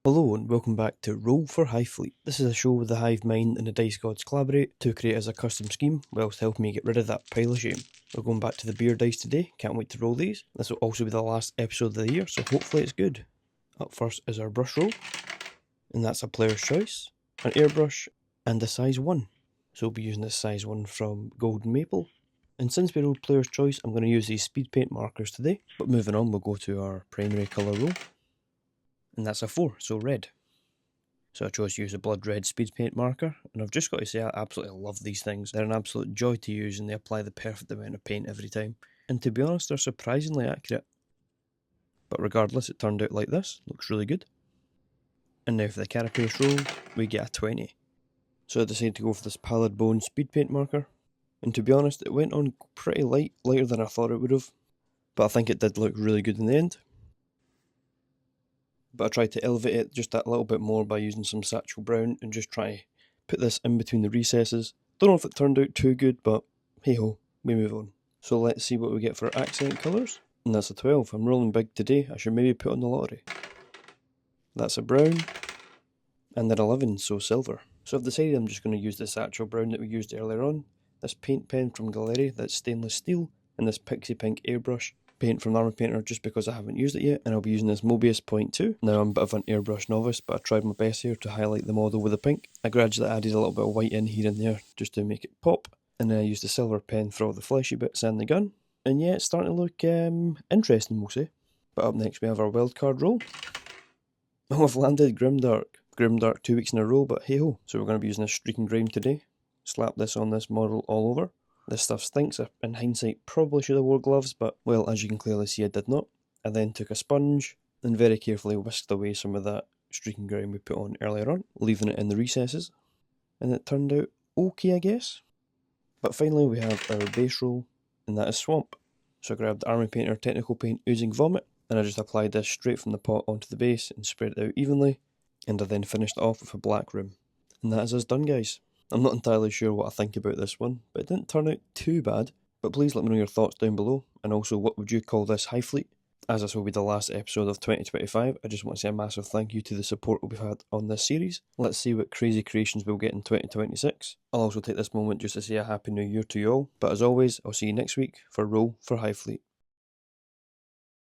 Hello and welcome back to Roll for Hive. This is a show where the Hive Mind and the Dice Gods collaborate to create as a custom scheme whilst helping me get rid of that pile of shame. We're going back to the beer dice today, can't wait to roll these. This will also be the last episode of the year, so hopefully it's good. Up first is our brush roll, and that's a player's choice, an airbrush, and a size 1. So we'll be using this size 1 from Golden Maple. And since we rolled player's choice, I'm going to use these speed paint markers today. But moving on, we'll go to our primary colour roll. And that's a 4, so red. So I chose to use a blood red speed paint marker, and I've just got to say I absolutely love these things. They're an absolute joy to use and they apply the perfect amount of paint every time. And to be honest, they're surprisingly accurate. But regardless, it turned out like this. Looks really good. And now for the Carapace roll, we get a 20. So I decided to go for this Pallid Bone speed paint marker. And to be honest, it went on pretty light, lighter than I thought it would have. But I think it did look really good in the end. But I tried to elevate it just that little bit more by using some Satchel Brown and just try to put this in between the recesses. Don't know if it turned out too good, but hey ho, we move on. So let's see what we get for accent colours. And that's a 12. I'm rolling big today. I should maybe put on the lottery. That's a brown. And then 11, so silver. So I've decided I'm just going to use the Satchel Brown that we used earlier on. This paint pen from Galeri that's stainless steel. And this Pixie Pink airbrush paint from the Army Painter just because I haven't used it yet, and I'll be using this Mobius 0.2. Now I'm a bit of an airbrush novice, but I tried my best here to highlight the model with the pink. I gradually added a little bit of white in here and there just to make it pop, and then I used the silver pen for all the fleshy bits and the gun. And yeah, it's starting to look interesting, we'll say. But up next we have our wildcard roll. Oh, I've landed Grimdark. Grimdark 2 weeks in a row, but hey ho. So we're going to be using this Streaking Grime today. Slap this on this model all over. This stuff stinks. In hindsight, probably should have wore gloves, but well, as you can clearly see, I did not. I then took a sponge and very carefully whisked away some of that streaking grime we put on earlier on, leaving it in the recesses. And it turned out okay, I guess. But finally we have our base roll, and that is Swamp. So I grabbed the Army Painter Technical Paint Oozing Vomit, and I just applied this straight from the pot onto the base and spread it out evenly, and I then finished it off with a black room. And that is us done, guys. I'm not entirely sure what I think about this one, but it didn't turn out too bad. But please let me know your thoughts down below, and also what would you call this Hive Fleet? As this will be the last episode of 2025, I just want to say a massive thank you to the support we've had on this series. Let's see what crazy creations we'll get in 2026. I'll also take this moment just to say a happy new year to you all, but as always, I'll see you next week for Roll for Hive Fleet.